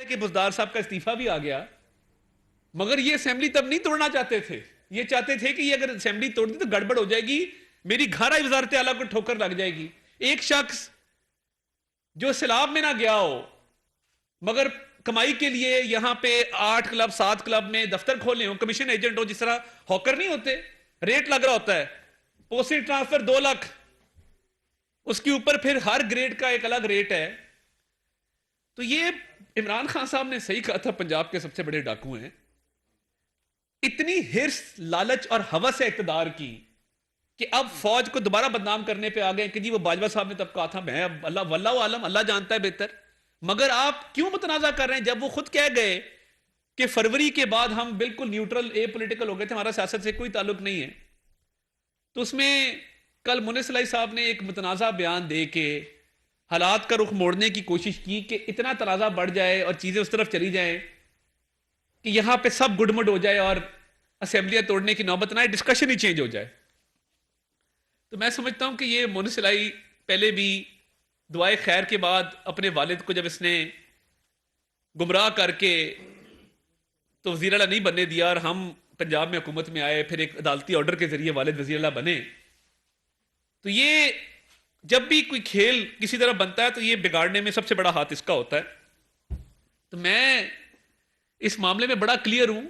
کہ بزدار صاحب کا استعفیٰ بھی آ گیا، مگر یہ اسمبلی تب نہیں توڑنا چاہتے تھے. یہ چاہتے تھے کہ یہ اگر اسمبلی توڑ دی تو گڑبڑ ہو جائے گی، میری گھر آئی وزارت اعلیٰ کو ٹھوکر لگ جائے گی. ایک شخص جو سیلاب میں نہ گیا ہو مگر کمائی کے لیے یہاں پہ 8 کلب 7 کلب میں دفتر کھولے ہوں، کمیشن ایجنٹ ہو، جس طرح ہاکر نہیں ہوتے، ریٹ لگ رہا ہوتا ہے، پوسٹ ٹرانسفر 2 لاکھ، اس کے اوپر پھر ہر گریڈ کا ایک الگ ریٹ ہے. تو یہ عمران خان صاحب نے صحیح کہا تھا، پنجاب کے سب سے بڑے ڈاکو ہیں. اتنی ہرس، لالچ اور ہوس ہے اقتدار کی کہ اب فوج کو دوبارہ بدنام کرنے پہ آ گئے کہ جی وہ باجوہ صاحب نے تب کہا تھا، میں اللہ واللہ عالم، اللہ جانتا ہے بہتر. مگر آپ کیوں متنازع کر رہے ہیں جب وہ خود کہہ گئے کہ فروری کے بعد ہم بالکل نیوٹرل اے پولیٹیکل ہو گئے تھے، ہمارا سیاست سے کوئی تعلق نہیں ہے. تو اس میں کل منس علیہ صاحب نے ایک متنازع بیان دے کے حالات کا رخ موڑنے کی کوشش کی کہ اتنا تنازع بڑھ جائے اور چیزیں اس طرف چلی جائیں کہ یہاں پہ سب گڈمڈ ہو جائے اور اسمبلیاں توڑنے کی نوبت نہ آئے، ڈسکشن ہی چینج ہو جائے. تو میں سمجھتا ہوں کہ یہ منس علیہ پہلے بھی دعائے خیر کے بعد اپنے والد کو جب اس نے گمراہ کر کے تو وزیر اعلیٰ نہیں بننے دیا اور ہم پنجاب میں حکومت میں آئے، پھر ایک عدالتی آرڈر کے ذریعے والد وزیر اعلیٰ بنے، تو یہ جب بھی کوئی کھیل کسی طرح بنتا ہے تو یہ بگاڑنے میں سب سے بڑا ہاتھ اس کا ہوتا ہے. تو میں اس معاملے میں بڑا کلیئر ہوں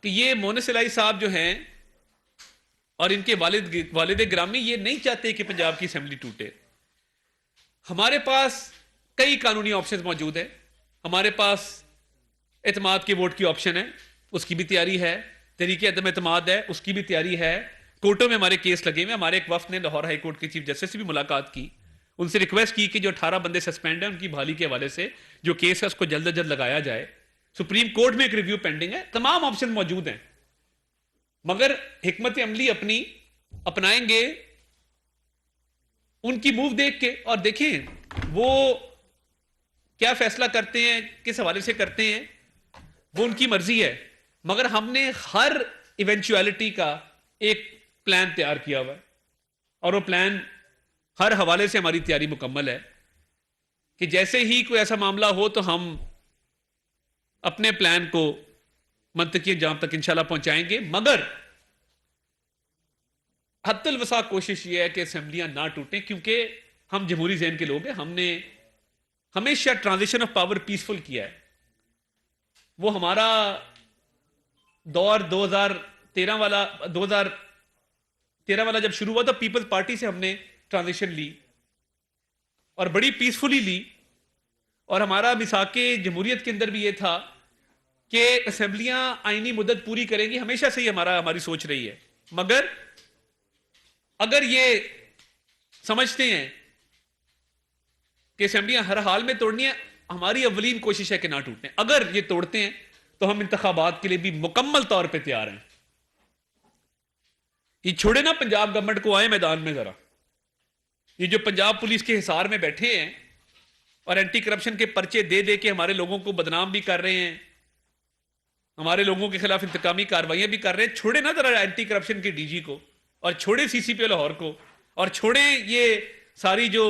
کہ یہ مونس علیہ صاحب جو ہیں اور ان کے والد گرامی یہ نہیں چاہتے کہ پنجاب کی اسمبلی ٹوٹے. ہمارے پاس کئی قانونی آپشنز موجود ہیں، ہمارے پاس اعتماد کے ووٹ کی آپشن ہے، اس کی بھی تیاری ہے، طریقے عدم اعتماد ہے، اس کی بھی تیاری ہے، کورٹوں میں ہمارے کیس لگے ہوئے. ہمارے ایک وفد نے لاہور ہائی کورٹ کے چیف جسٹس سے بھی ملاقات کی، ان سے ریکویسٹ کی کہ جو 18 بندے سسپینڈ ہیں ان کی بحالی کے حوالے سے جو کیس ہے اس کو جلد از جلد لگایا جائے. سپریم کورٹ میں ایک ریویو پینڈنگ ہے، تمام آپشن موجود ہیں، مگر حکمت عملی اپنی اپنائیں گے ان کی موو دیکھ کے، اور دیکھیں وہ کیا فیصلہ کرتے ہیں، کس حوالے سے کرتے ہیں، وہ ان کی مرضی ہے. مگر ہم نے ہر ایونچویلٹی کا ایک پلان تیار کیا ہوا ہے، اور وہ پلان ہر حوالے سے ہماری تیاری مکمل ہے کہ جیسے ہی کوئی ایسا معاملہ ہو تو ہم اپنے پلان کو منطقی انجام تک انشاءاللہ پہنچائیں گے. مگر حد الوسع کوشش یہ ہے کہ اسمبلیاں نہ ٹوٹیں، کیونکہ ہم جمہوری ذہن کے لوگ ہیں، ہم نے ہمیشہ ٹرانزیشن آف پاور پیسفل کیا ہے. وہ ہمارا دور 2013 والا جب شروع ہوا تو پیپلز پارٹی سے ہم نے ٹرانزیشن لی اور بڑی پیسفلی لی، اور ہمارا میثاق جمہوریت کے اندر بھی یہ تھا کہ اسمبلیاں آئینی مدت پوری کریں گی، ہمیشہ سے ہی ہماری سوچ رہی ہے. مگر اگر یہ سمجھتے ہیں کہ اسمبلیاں ہر حال میں توڑنی ہے، ہماری اولین کوشش ہے کہ نہ ٹوٹیں. اگر یہ توڑتے ہیں تو ہم انتخابات کے لیے بھی مکمل طور پہ تیار ہیں. یہ چھوڑے نا پنجاب گورنمنٹ کو، آئے میدان میں ذرا. یہ جو پنجاب پولیس کے حصار میں بیٹھے ہیں اور اینٹی کرپشن کے پرچے دے دے کے ہمارے لوگوں کو بدنام بھی کر رہے ہیں، ہمارے لوگوں کے خلاف انتقامی کارروائیاں بھی کر رہے ہیں، چھوڑے نا ذرا اینٹی کرپشن کے ڈی جی کو، اور چھوڑے سی سی پی لاہور کو، اور چھوڑے یہ ساری جو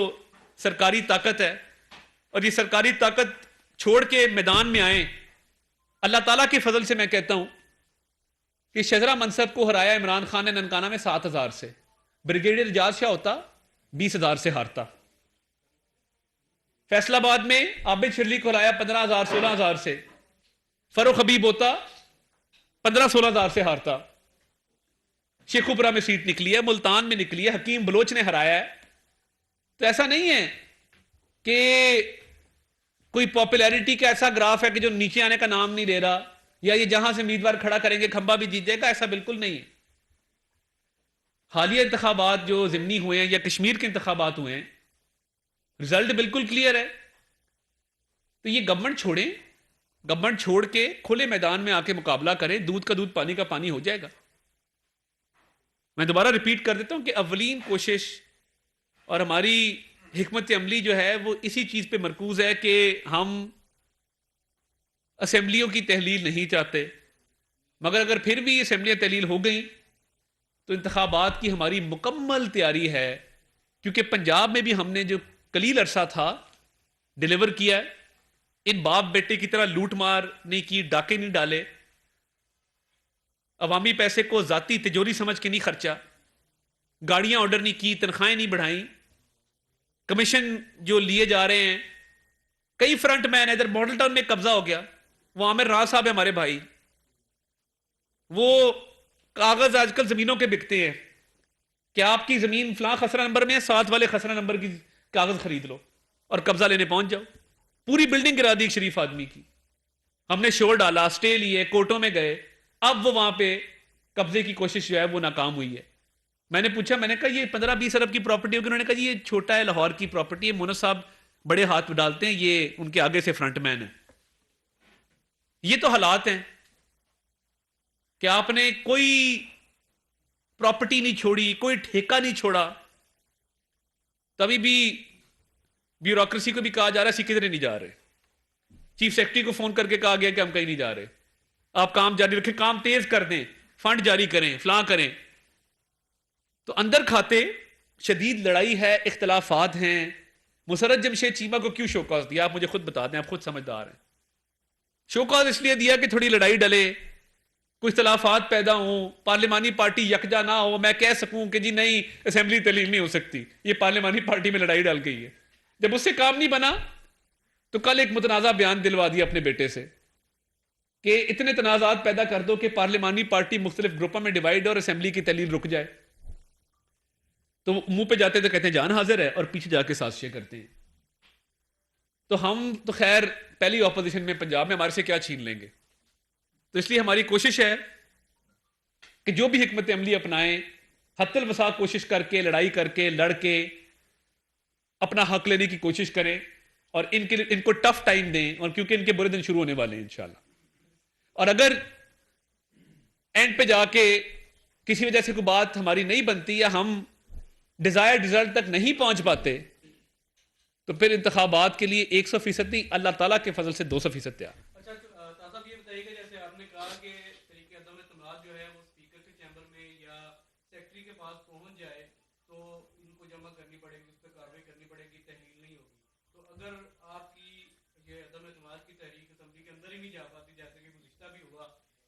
سرکاری طاقت ہے، اور یہ سرکاری طاقت چھوڑ کے میدان میں آئیں. اللہ تعالیٰ کے فضل سے میں کہتا ہوں کہ شجرا منصب کو ہرایا عمران خان نے ننکانہ میں 7,000 سے، بریگیڈیئر اعجاز شاہ ہوتا 20,000 سے ہارتا. فیصل آباد میں عابد شرلی کو ہرایا 15,000 16,000 سے، فاروق حبیب ہوتا 15-16,000 سے ہارتا. شیخوپورہ میں سیٹ نکلی ہے، ملتان میں نکلی ہے، حکیم بلوچ نے ہرایا ہے. تو ایسا نہیں ہے کہ کوئی پاپولیرٹی کا ایسا گراف ہے کہ جو نیچے آنے کا نام نہیں لے رہا، یا یہ جہاں سے امیدوار کھڑا کریں گے کھمبا بھی جیت جائے گا، ایسا بالکل نہیں ہے. حالیہ انتخابات جو ضمنی ہوئے ہیں یا کشمیر کے انتخابات ہوئے ہیں، رزلٹ بالکل کلیئر ہے. تو یہ گورنمنٹ چھوڑیں، گورنمنٹ چھوڑ کے کھلے میدان میں آ کے مقابلہ کریں، دودھ کا دودھ پانی کا پانی ہو جائے گا. میں دوبارہ ریپیٹ کر دیتا ہوں کہ اولین کوشش اور ہماری حکمت عملی جو ہے وہ اسی چیز پہ مرکوز ہے کہ ہم اسمبلیوں کی تحلیل نہیں چاہتے. مگر اگر پھر بھی اسمبلیاں تحلیل ہو گئیں تو انتخابات کی ہماری مکمل تیاری ہے، کیونکہ پنجاب میں بھی ہم نے جو قلیل عرصہ تھا ڈیلیور کیا ہے، ان باپ بیٹے کی طرح لوٹ مار نہیں کی، ڈاکے نہیں ڈالے، عوامی پیسے کو ذاتی تجوری سمجھ کے نہیں خرچا، گاڑیاں آرڈر نہیں کی، تنخواہیں نہیں بڑھائیں، کمیشن جو لیے جا رہے ہیں، کئی فرنٹ مین، ادھر ماڈل ٹاؤن میں قبضہ ہو گیا، وہ عامر راز صاحب ہے ہمارے بھائی، وہ کاغذ آج کل زمینوں کے بکتے ہیں کہ آپ کی زمین فلاں خسرہ نمبر میں ہے، ساتھ والے خسرہ نمبر کی کاغذ خرید لو اور قبضہ لینے پہنچ جاؤ، پوری بلڈنگ گرا دی ایک شریف آدمی کی، ہم نے شور ڈالا، سٹے لیے، کورٹوں میں گئے، اب وہ وہاں پہ قبضے کی کوشش جو ہے وہ ناکام ہوئی ہے۔ میں نے پوچھا، میں نے کہا یہ 15-20 ارب کی پراپرٹی ہوگی، انہوں نے کہا جی یہ چھوٹا ہے، لاہور کی پراپرٹی ہے، مونس صاحب بڑے ہاتھ ڈالتے ہیں، یہ ان کے آگے سے فرنٹ مین ہے۔ یہ تو حالات ہیں کہ آپ نے کوئی پراپرٹی نہیں چھوڑی، کوئی ٹھیکہ نہیں چھوڑا، تبھی بھی بیوروکریسی کو بھی کہا جا رہا ہے اسی کدھر نہیں جا رہے، چیف سیکرٹری کو فون کر کے کہا گیا کہ ہم کہیں نہیں جا رہے، آپ کام جاری رکھیں، کام تیز کر دیں، فنڈ جاری کریں، فلاں کریں۔ تو اندر کھاتے شدید لڑائی ہے، اختلافات ہیں۔ مسرت جمشید چیمہ کو کیوں شوکاز دیا، آپ مجھے خود بتا دیں، آپ خود سمجھدار ہیں۔ شوکاز اس لیے دیا کہ تھوڑی لڑائی ڈلے، کوئی اختلافات پیدا ہوں، پارلیمانی پارٹی یکجا نہ ہو، میں کہہ سکوں کہ جی نہیں اسمبلی تحلیل نہیں ہو سکتی، یہ پارلیمانی پارٹی میں لڑائی ڈال گئی ہے۔ جب اس سے کام نہیں بنا تو کل ایک متنازع بیان دلوا دیا اپنے بیٹے سے کہ اتنے تنازعات پیدا کر دو کہ پارلیمانی پارٹی مختلف گروپوں میں ڈیوائیڈ اور اسمبلی کی تحلیل رک جائے۔ تو منہ پہ جاتے تو کہتے ہیں جان حاضر ہے، اور پیچھے جا کے سازشیں کرتے ہیں۔ تو ہم تو خیر پہلی اپوزیشن میں پنجاب میں، ہمارے سے کیا چھین لیں گے؟ تو اس لیے ہماری کوشش ہے کہ جو بھی حکمت عملی اپنائیں، حتی الوسع کوشش کر کے، لڑائی کر کے، لڑ کے اپنا حق لینے کی کوشش کریں، اور ان کو ٹف ٹائم دیں، اور کیونکہ ان کے برے دن شروع ہونے والے ہیں انشاءاللہ۔ اور اگر اینڈ پہ جا کے کسی وجہ سے کوئی بات ہماری نہیں بنتی یا ہم ڈیزائر رزلٹ تک نہیں پہنچ پاتے، تو پھر انتخابات کے لیے 100% نہیں، اللہ تعالیٰ کے فضل سے 200% تیار۔ اچھا صاحب یہ بتائیے کہ جیسے آپ نے کہا کہ طریقہ عدم اعتماد جو ہے وہ اسپیکر کے چیمبر میں یا سیکرٹری کے پاس پہنچ جائے تو ان کو جمع کرنی پڑے گی، اس پہ کارروائی کرنی پڑے گی، تحلیل نہیں ہوگی۔ تو اگر آپ کی یہ عدم اعتماد کی تحریک اسمبلی کے اندر ہی نہیں جا پاتی، جیسے کہ گزشتہ بھی ہوا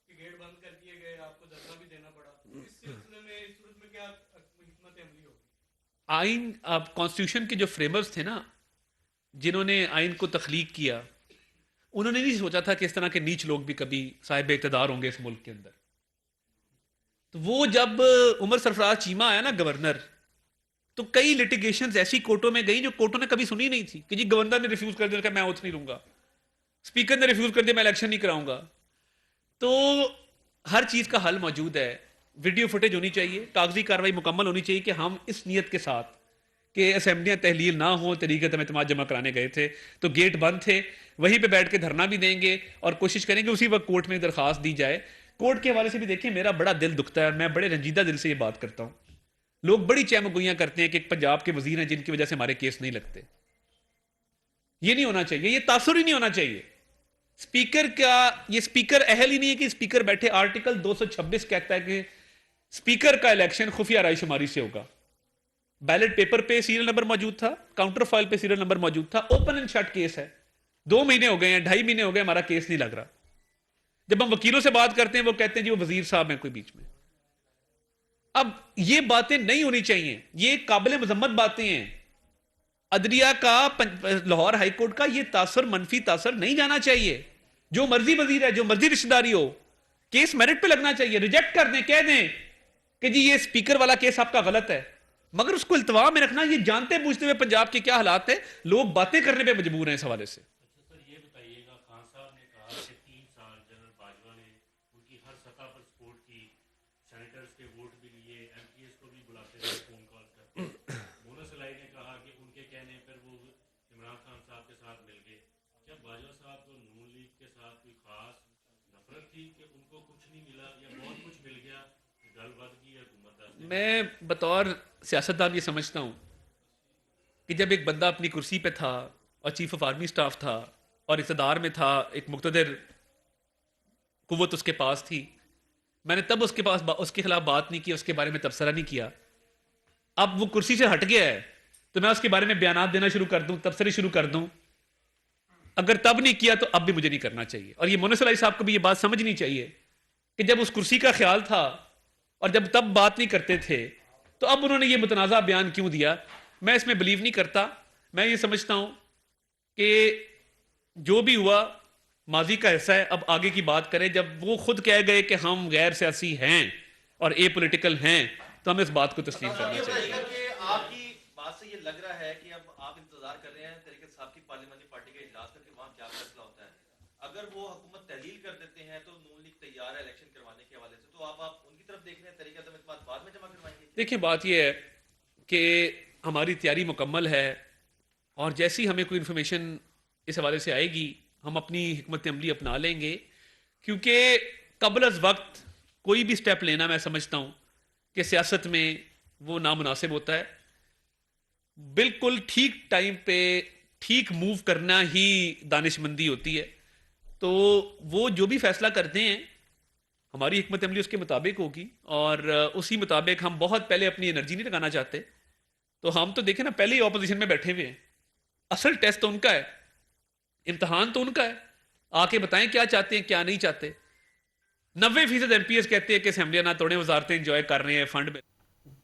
کہ گیٹ بند کر دیے گئے، آپ کو دھرنا بھی دینا پڑا، اس سلسلے میں اس صورت میں کیا حکمت عملی ہوگی؟ آئین، اب کانسٹیٹیوشن کے جو فریمرز تھے نا، جنہوں نے آئین کو تخلیق کیا، انہوں نے نہیں سوچا تھا کہ اس طرح کے نیچ لوگ بھی کبھی صاحب اقتدار ہوں گے اس ملک کے اندر۔ تو وہ جب عمر سرفراز چیمہ آیا نا گورنر، تو کئی لٹیگیشنز ایسی کورٹوں میں گئی جو کورٹوں نے کبھی سنی نہیں تھی، کہ جی گورنر نے ریفیوز کر دیا کہ میں اوتھ نہیں لوں گا، اسپیکر نے ریفیوز کر دیا میں الیکشن نہیں کراؤں گا۔ تو ہر چیز کا حل موجود ہے، ویڈیو فوٹیج ہونی چاہیے، کاغذی کاروائی مکمل ہونی چاہیے کہ ہم اس نیت کے ساتھ کہ اسمبلیاں تحلیل نہ ہوں، طریقہ عدم اعتماد جمع کرانے گئے تھے، تو گیٹ بند تھے، وہیں پہ بیٹھ کے دھرنا بھی دیں گے اور کوشش کریں گے اسی وقت کورٹ میں درخواست دی جائے۔ کورٹ کے حوالے سے بھی دیکھیں میرا بڑا دل دکھتا ہے، اور میں بڑے رنجیدہ دل سے یہ بات کرتا ہوں۔ لوگ بڑی چہمگوئیاں کرتے ہیں کہ ایک پنجاب کے وزیر ہیں جن کی وجہ سے ہمارے کیس نہیں لگتے۔ یہ نہیں ہونا چاہیے، یہ تاثر ہی نہیں ہونا چاہیے۔ اسپیکر کا، یہ اسپیکر اہل ہی نہیں ہے کہ اسپیکر بیٹھے۔ آرٹیکل 226 کہتا ہے کہ اسپیکر کا الیکشن خفیہ رائے شماری سے ہوگا۔ بیلٹ پیپر پہ سیریل نمبر موجود تھا، کاؤنٹر فائل پہ سیریل نمبر موجود تھا، اوپن اینڈ شٹ کیس ہے۔ 2 مہینے ہو گئے ہیں، 2.5 مہینے ہو گئے، ہمارا کیس نہیں لگ رہا۔ جب ہم وکیلوں سے بات کرتے ہیں وہ کہتے ہیں جی وہ وزیر صاحب ہیں کوئی بیچ میں۔ اب یہ باتیں نہیں ہونی چاہیے، یہ قابل مذمت باتیں ہیں۔ عدلیہ کا، لاہور ہائی کورٹ کا یہ تاثر، منفی تاثر نہیں جانا چاہیے۔ جو مرضی وزیر ہے، جو مرضی رشتہ داری ہو، کیس میرٹ پہ لگنا چاہیے، ریجیکٹ کر دیں، کہہ دیں کہ جی یہ اسپیکر والا کیس آپ کا غلط ہے، مگر اس کو التوا میں رکھنا، یہ جانتے بوجھتے ہوئے پنجاب کے کیا حالات ہیں، لوگ باتیں کرنے پہ مجبور ہیں اس حوالے سے۔ اچھا سر یہ بتائیے گا، خان صاحب نے کہا کہ 3 سال جنرل باجوہ نے ان کی ہر سطح پر سپورٹ کی، سینیٹرز کے ووٹ بھی لیے، ایم پی ایس کو بھی بلاتے رہے فون کال کرتے۔ مونس علائی نے کہا کہ ان کے کہنے پر وہ عمران خان صاحب کے ساتھ مل گئے۔ کیا باجوہ صاحب کو نون لیگ کے ساتھ کوئی خاص نفرت تھی کہ ان کو کچھ نہیں ملا، یا بہت کچھ مل گیا، گل بد گئی حکومت؟ میں بطور سیاستدان یہ سمجھتا ہوں کہ جب ایک بندہ اپنی کرسی پہ تھا اور چیف آف آرمی سٹاف تھا اور اقتدار میں تھا، ایک مقتدر قوت اس کے پاس تھی، میں نے تب اس کے خلاف بات نہیں کی، اس کے بارے میں تبصرہ نہیں کیا۔ اب وہ کرسی سے ہٹ گیا ہے تو میں اس کے بارے میں بیانات دینا شروع کر دوں، تبصرے شروع کر دوں، اگر تب نہیں کیا تو اب بھی مجھے نہیں کرنا چاہیے. اور یہ مونس علی صاحب کو بھی یہ بات سمجھنی چاہیے کہ جب اس کرسی کا خیال تھا اور جب تب بات نہیں کرتے تھے تو اب انہوں نے یہ متنازع بیان کیوں دیا. میں اس میں بلیو نہیں کرتا. میں یہ سمجھتا ہوں کہ جو بھی ہوا ماضی کا حصہ ہے. اب آگے کی بات کریں. جب وہ خود کہہ گئے کہ ہم غیر سیاسی ہیں اور اے پولیٹیکل ہیں تو ہمیں اس بات کو تسلیم کرنا یہ چاہیے. بتائیے گا کہ آپ کی بات سے یہ لگ رہا ہے کہ اب آپ انتظار کر رہے ہیں طریقے صاحب کی پارلیمانی پارٹی کا اجلاس کر کے وہاں کیا فیصلہ ہوتا ہے. اگر وہ حکومت تحلیل کر دیتے ہیں تو نون لیگ تیار ہے الیکشن کروانے کے حوالے سے, تو آپ ان کی طرف دیکھ رہے ہیں طریقہ عدم اعتماد بعد میں جمع کروائیں گے؟ دیکھیں بات یہ ہے کہ ہماری تیاری مکمل ہے اور جیسی ہمیں کوئی انفارمیشن اس حوالے سے آئے گی ہم اپنی حکمت عملی اپنا لیں گے, کیونکہ قبل از وقت کوئی بھی سٹیپ لینا میں سمجھتا ہوں کہ سیاست میں وہ نامناسب ہوتا ہے. بالکل ٹھیک ٹائم پہ ٹھیک موو کرنا ہی دانش مندی ہوتی ہے. تو وہ جو بھی فیصلہ کرتے ہیں ہماری حکمت عملی اس کے مطابق ہوگی اور اسی مطابق ہم بہت پہلے اپنی انرجی نہیں لگانا چاہتے. تو ہم تو دیکھیں نا پہلے ہی اپوزیشن میں بیٹھے ہوئے ہیں. اصل ٹیسٹ تو ان کا ہے, امتحان تو ان کا ہے. آ کے بتائیں کیا چاہتے ہیں کیا نہیں چاہتے. 90% ایم پی ایس کہتے ہیں کہ اسمبلیاں نہ توڑیں, وزارتیں انجوائے کر رہے ہیں, فنڈ